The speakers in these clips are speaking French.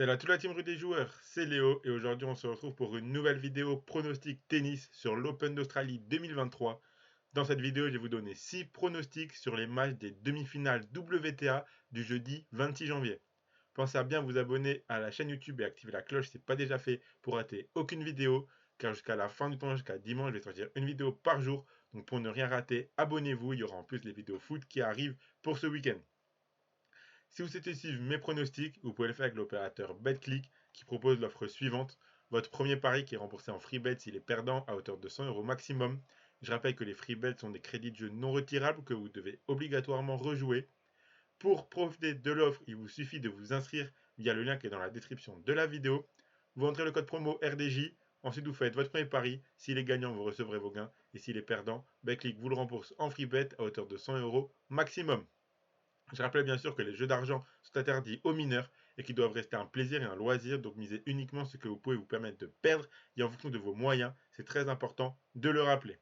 Salut à toute la team rue des joueurs, c'est Léo et aujourd'hui on se retrouve pour une nouvelle vidéo pronostic tennis sur l'Open d'Australie 2023. Dans cette vidéo, je vais vous donner 6 pronostics sur les matchs des demi-finales WTA du jeudi 26 janvier. Pensez à bien vous abonner à la chaîne YouTube et activer la cloche si ce n'est pas déjà fait pour rater aucune vidéo, car jusqu'à la fin du tournoi, jusqu'à dimanche, je vais sortir une vidéo par jour. Donc pour ne rien rater, abonnez-vous, il y aura en plus les vidéos foot qui arrivent pour ce week-end. Si vous souhaitez suivre mes pronostics, vous pouvez le faire avec l'opérateur BetClick qui propose l'offre suivante. Votre premier pari qui est remboursé en free bet s'il est perdant à hauteur de 100 € maximum. Je rappelle que les free bets sont des crédits de jeu non retirables que vous devez obligatoirement rejouer. Pour profiter de l'offre, il vous suffit de vous inscrire via le lien qui est dans la description de la vidéo. Vous entrez le code promo RDJ. Ensuite, vous faites votre premier pari. S'il est gagnant, vous recevrez vos gains. Et s'il est perdant, BetClick vous le rembourse en free bet à hauteur de 100 € maximum. Je rappelle bien sûr que les jeux d'argent sont interdits aux mineurs et qu'ils doivent rester un plaisir et un loisir, donc misez uniquement ce que vous pouvez vous permettre de perdre et en fonction de vos moyens, c'est très important de le rappeler.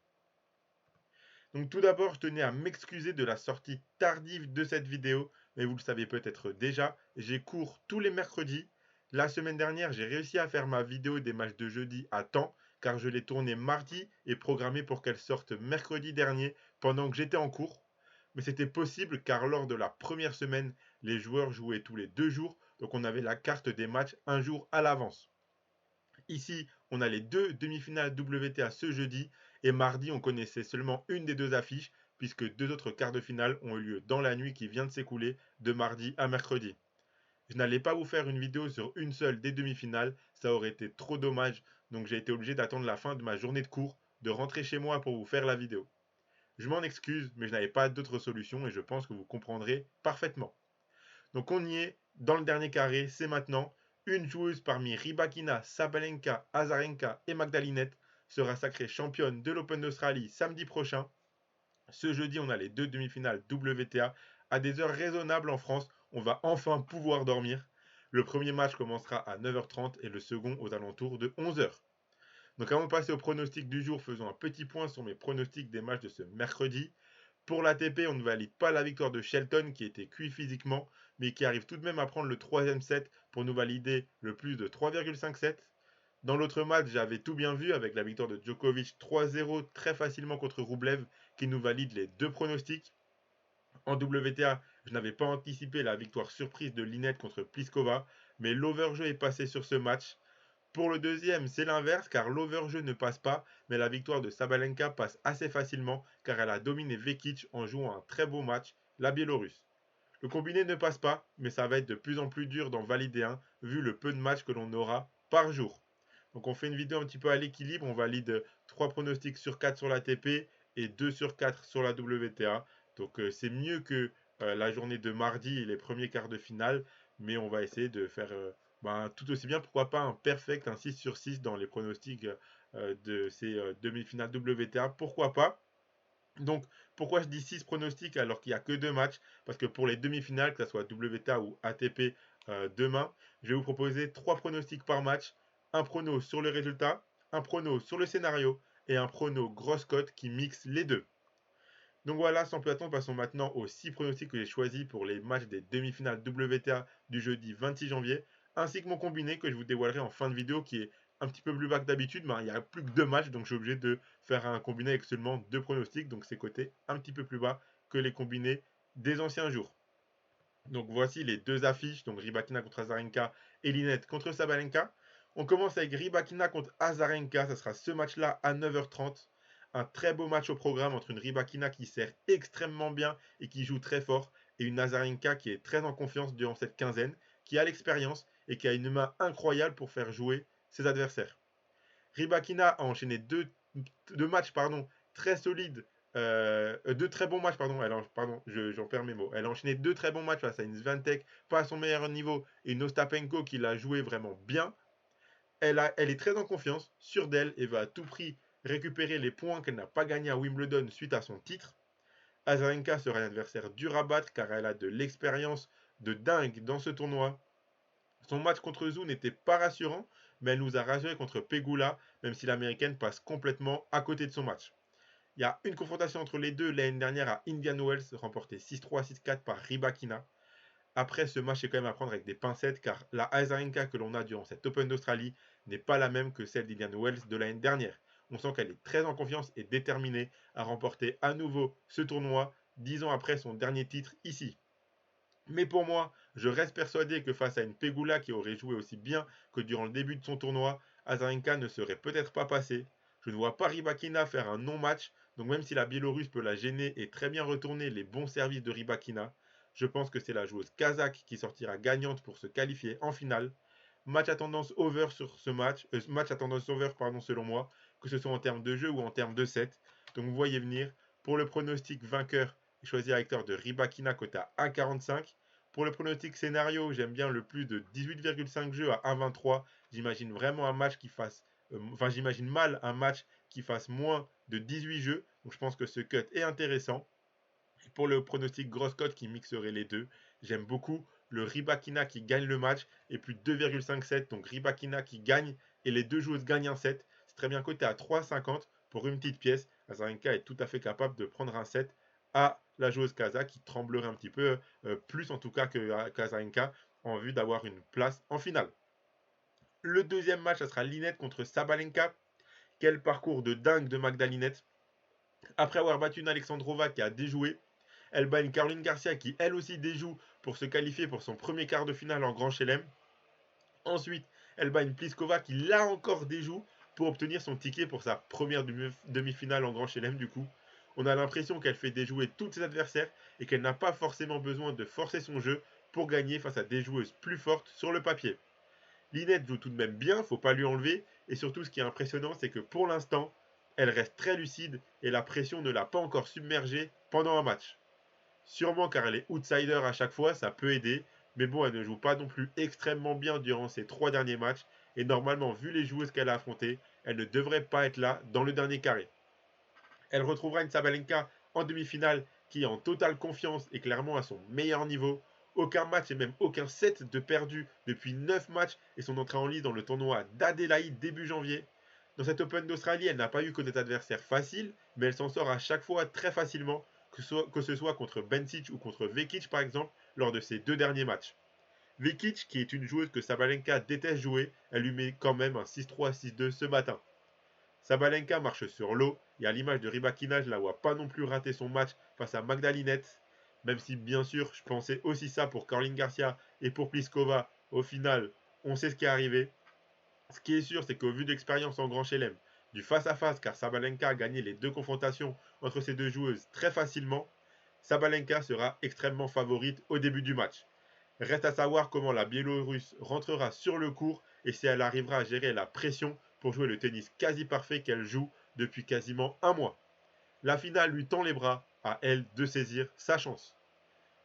Donc tout d'abord, je tenais à m'excuser de la sortie tardive de cette vidéo, mais vous le savez peut-être déjà, j'ai cours tous les mercredis. La semaine dernière, j'ai réussi à faire ma vidéo des matchs de jeudi à temps, car je l'ai tournée mardi et programmée pour qu'elle sorte mercredi dernier pendant que j'étais en cours. Mais c'était possible car lors de la première semaine, les joueurs jouaient tous les 2 jours, donc on avait la carte des matchs un jour à l'avance. Ici, on a les deux demi-finales WTA ce jeudi, et mardi, on connaissait seulement une des deux affiches, puisque deux autres quarts de finale ont eu lieu dans la nuit qui vient de s'écouler, de mardi à mercredi. Je n'allais pas vous faire une vidéo sur une seule des demi-finales, ça aurait été trop dommage, donc j'ai été obligé d'attendre la fin de ma journée de cours, de rentrer chez moi pour vous faire la vidéo. Je m'en excuse, mais je n'avais pas d'autre solution et je pense que vous comprendrez parfaitement. Donc on y est, dans le dernier carré, c'est maintenant. Une joueuse parmi Rybakina, Sabalenka, Azarenka et Magdalinette sera sacrée championne de l'Open d'Australie samedi prochain. Ce jeudi, on a les deux demi-finales WTA à des heures raisonnables en France. On va enfin pouvoir dormir. Le premier match commencera à 9h30 et le second aux alentours de 11h. Donc avant de passer au pronostic du jour, faisons un petit point sur mes pronostics des matchs de ce mercredi. Pour l'ATP, on ne valide pas la victoire de Shelton qui était cuit physiquement, mais qui arrive tout de même à prendre le troisième set pour nous valider le plus de 3,5 sets. Dans l'autre match, j'avais tout bien vu avec la victoire de Djokovic 3-0 très facilement contre Rublev qui nous valide les deux pronostics. En WTA, je n'avais pas anticipé la victoire surprise de Linette contre Pliskova, mais l'overjeu est passé sur ce match. Pour le deuxième, c'est l'inverse car l'overjeu ne passe pas, mais la victoire de Sabalenka passe assez facilement car elle a dominé Vekic en jouant un très beau match, la Biélorusse. Le combiné ne passe pas, mais ça va être de plus en plus dur d'en valider un vu le peu de matchs que l'on aura par jour. Donc on fait une vidéo un petit peu à l'équilibre, on valide 3 pronostics sur 4 sur la TP et 2 sur 4 sur la WTA. Donc c'est mieux que la journée de mardi et les premiers quarts de finale, mais on va essayer de faire tout aussi bien, pourquoi pas un perfect, un 6 sur 6 dans les pronostics de ces demi-finales WTA, pourquoi pas. Donc, pourquoi je dis 6 pronostics alors qu'il n'y a que 2 matchs? Parce que pour les demi-finales, que ce soit WTA ou ATP demain, je vais vous proposer 3 pronostics par match. Un prono sur le résultat, un prono sur le scénario et un prono grosse cote qui mixe les deux. Donc voilà, sans plus attendre, passons maintenant aux 6 pronostics que j'ai choisis pour les matchs des demi-finales WTA du jeudi 26 janvier, ainsi que mon combiné que je vous dévoilerai en fin de vidéo qui est un petit peu plus bas que d'habitude, mais il n'y a plus que 2 matchs, donc je suis obligé de faire un combiné avec seulement 2 pronostics, donc c'est coté un petit peu plus bas que les combinés des anciens jours. Donc voici les deux affiches, donc Rybakina contre Azarenka et Linette contre Sabalenka. On commence avec Rybakina contre Azarenka, ça sera ce match-là à 9h30. Un très beau match au programme entre une Rybakina qui sert extrêmement bien et qui joue très fort, et une Azarenka qui est très en confiance durant cette quinzaine, qui a l'expérience et qui a une main incroyable pour faire jouer ses adversaires. Rybakina a enchaîné deux matchs très solides, deux très bons matchs, j'en perds mes mots. Elle a enchaîné deux très bons matchs face à une Swiatek, pas à son meilleur niveau, et une Ostapenko qui l'a joué vraiment bien. Elle est très en confiance, sûre d'elle, et va à tout prix récupérer les points qu'elle n'a pas gagnés à Wimbledon suite à son titre. Azarenka sera un adversaire dur à battre car elle a de l'expérience de dingue dans ce tournoi. Son match contre Zhu n'était pas rassurant, mais elle nous a rassuré contre Pegula, même si l'américaine passe complètement à côté de son match. Il y a une confrontation entre les deux l'année dernière à Indian Wells, remportée 6-3, 6-4 par Rybakina. Après, ce match est quand même à prendre avec des pincettes car la Azarenka que l'on a durant cette Open d'Australie n'est pas la même que celle d'Indian Wells de l'année dernière. On sent qu'elle est très en confiance et déterminée à remporter à nouveau ce tournoi 10 ans après son dernier titre ici. Mais pour moi, je reste persuadé que face à une Pegula qui aurait joué aussi bien que durant le début de son tournoi, Azarenka ne serait peut-être pas passée. Je ne vois pas Rybakina faire un non-match, donc même si la Biélorusse peut la gêner et très bien retourner les bons services de Rybakina, je pense que c'est la joueuse kazakh qui sortira gagnante pour se qualifier en finale. Match à tendance over sur ce match à tendance over pardon selon moi, que ce soit en termes de jeu ou en termes de set. Donc vous voyez venir. Pour le pronostic vainqueur, choisir la victoire de Rybakina coté à 1,45. Pour le pronostic scénario, j'aime bien le plus de 18,5 jeux à 1,23. J'imagine vraiment un match qui fasse. J'imagine mal un match qui fasse moins de 18 jeux. Donc je pense que ce cut est intéressant. Et pour le pronostic grosse cote qui mixerait les deux, j'aime beaucoup le Rybakina qui gagne le match et plus de 2,57. Donc Rybakina qui gagne et les deux joueuses gagnent un set. C'est très bien coté à 3,50 pour une petite pièce. Azarenka est tout à fait capable de prendre un set à la joueuse Kaza qui tremblerait un petit peu, plus en tout cas que Azarenka, en vue d'avoir une place en finale. Le deuxième match, ça sera Linette contre Sabalenka. Quel parcours de dingue de Magdalinette. Après avoir battu une Alexandrova qui a déjoué, elle bat une Caroline Garcia qui elle aussi déjoue pour se qualifier pour son premier quart de finale en Grand Chelem. Ensuite, elle bat une Pliskova qui là encore déjoue pour obtenir son ticket pour sa première demi-finale en Grand Chelem du coup. On a l'impression qu'elle fait déjouer tous ses adversaires et qu'elle n'a pas forcément besoin de forcer son jeu pour gagner face à des joueuses plus fortes sur le papier. Linette joue tout de même bien, faut pas lui enlever, et surtout ce qui est impressionnant c'est que pour l'instant, elle reste très lucide et la pression ne l'a pas encore submergée pendant un match. Sûrement car elle est outsider à chaque fois, ça peut aider, mais bon, elle ne joue pas non plus extrêmement bien durant ses 3 derniers matchs, et normalement, vu les joueuses qu'elle a affrontées, elle ne devrait pas être là dans le dernier carré. Elle retrouvera une Sabalenka en demi-finale qui est en totale confiance et clairement à son meilleur niveau. Aucun match et même aucun set de perdu depuis 9 matchs et son entrée en lice dans le tournoi d'Adélaïde début janvier. Dans cette Open d'Australie, elle n'a pas eu que des adversaires faciles, mais elle s'en sort à chaque fois très facilement, que ce soit contre Bencic ou contre Vekic par exemple, lors de ses 2 derniers matchs. Vekic, qui est une joueuse que Sabalenka déteste jouer, elle lui met quand même un 6-3, 6-2 ce matin. Sabalenka marche sur l'eau et à l'image de Rybakina, je ne la vois pas non plus rater son match face à Magdalinette, même si bien sûr je pensais aussi ça pour Caroline Garcia et pour Pliskova. Au final, on sait ce qui est arrivé. Ce qui est sûr, c'est qu'au vu d'expérience en Grand Chelem, du face-à-face, car Sabalenka a gagné les 2 confrontations entre ces 2 joueuses très facilement, Sabalenka sera extrêmement favorite au début du match. Reste à savoir comment la Biélorusse rentrera sur le court et si elle arrivera à gérer la pression pour jouer le tennis quasi parfait qu'elle joue depuis quasiment un mois. La finale lui tend les bras, à elle de saisir sa chance.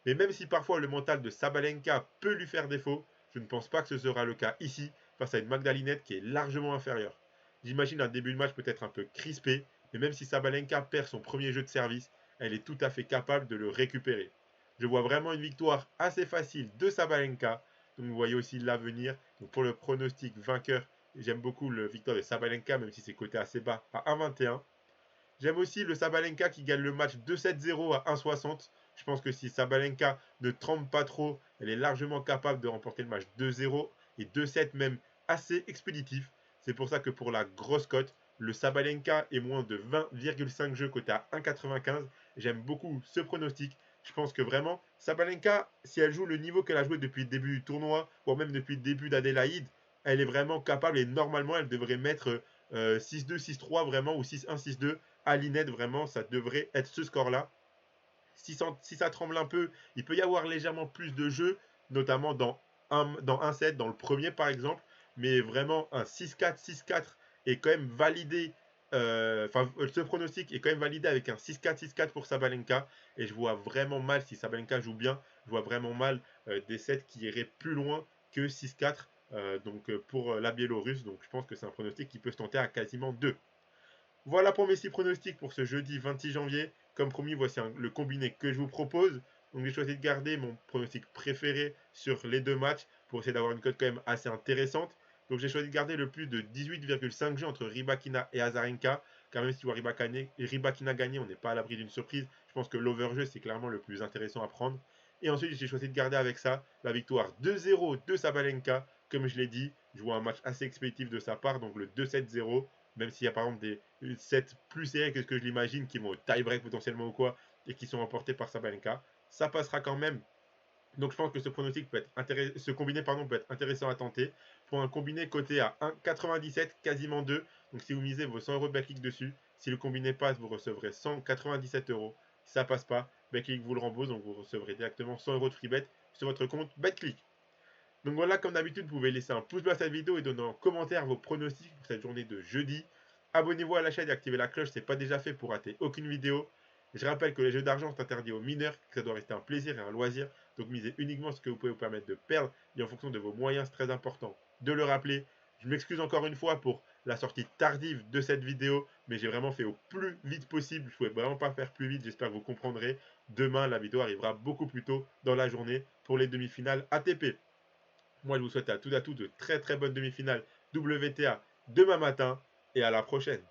Mais même si parfois le mental de Sabalenka peut lui faire défaut, je ne pense pas que ce sera le cas ici face à une Magdalinette qui est largement inférieure. J'imagine un début de match peut-être un peu crispé, mais même si Sabalenka perd son premier jeu de service, elle est tout à fait capable de le récupérer. Je vois vraiment une victoire assez facile de Sabalenka, donc vous voyez aussi l'avenir. Donc pour le pronostic vainqueur, j'aime beaucoup le victoire de Sabalenka, même si c'est coté assez bas à 1,21. J'aime aussi le Sabalenka qui gagne le match 2-7-0 à 1,60. Je pense que si Sabalenka ne tremble pas trop, elle est largement capable de remporter le match 2-0 et 2-7 même assez expéditif. C'est pour ça que pour la grosse cote, le Sabalenka est moins de 20,5 jeux coté à 1,95. J'aime beaucoup ce pronostic. Je pense que vraiment, Sabalenka, si elle joue le niveau qu'elle a joué depuis le début du tournoi, ou même depuis le début d'Adélaïde, elle est vraiment capable et normalement elle devrait mettre 6-2, 6-3 vraiment, ou 6-1, 6-2 à l'INET, vraiment, ça devrait être ce score-là. Si ça tremble un peu, il peut y avoir légèrement plus de jeux, notamment dans un set, dans le premier par exemple, mais vraiment un 6-4, 6-4 est quand même validé. Ce pronostic est quand même validé avec un 6-4, 6-4 pour Sabalenka, et je vois vraiment mal, si Sabalenka joue bien, je vois vraiment mal des sets qui iraient plus loin que 6-4 pour la Biélorusse, donc je pense que c'est un pronostic qui peut se tenter à quasiment 2. Voilà pour mes 6 pronostics pour ce jeudi 26 janvier. Comme promis, voici le combiné que je vous propose. Donc j'ai choisi de garder mon pronostic préféré sur les 2 matchs pour essayer d'avoir une cote quand même assez intéressante. Donc j'ai choisi de garder le plus de 18,5 jeux entre Rybakina et Azarenka. Car même si tu vois Rybakina gagner, on n'est pas à l'abri d'une surprise. Je pense que l'overjeu c'est clairement le plus intéressant à prendre. Et ensuite, j'ai choisi de garder avec ça la victoire 2-0 de Sabalenka. Comme je l'ai dit, je vois un match assez expéditif de sa part, donc le 2-7-0, même s'il y a par exemple des sets plus serrés que ce que je l'imagine, qui vont au tie-break potentiellement ou quoi, et qui sont remportés par Sabalenka. Ça passera quand même. Donc je pense que ce pronostic peut être ce combiné peut être intéressant à tenter. Pour un combiné coté à 1,97, quasiment 2. Donc si vous misez vos 100 € de backlink dessus, si le combiné passe, vous recevrez 197 €. Si ça passe pas, backlink vous le rembourse, donc vous recevrez directement 100 € de free bet sur votre compte Betclic. Donc voilà, comme d'habitude, vous pouvez laisser un pouce bleu à cette vidéo et donner en commentaire vos pronostics pour cette journée de jeudi. Abonnez-vous à la chaîne et activez la cloche si ce n'est pas déjà fait pour rater aucune vidéo. Je rappelle que les jeux d'argent sont interdits aux mineurs, que ça doit rester un plaisir et un loisir. Donc misez uniquement ce que vous pouvez vous permettre de perdre et en fonction de vos moyens, c'est très important de le rappeler. Je m'excuse encore une fois pour la sortie tardive de cette vidéo, mais j'ai vraiment fait au plus vite possible. Je ne pouvais vraiment pas faire plus vite, j'espère que vous comprendrez. Demain, la vidéo arrivera beaucoup plus tôt dans la journée pour les demi-finales ATP. Moi, je vous souhaite à tous de très très bonnes demi-finales WTA demain matin et à la prochaine.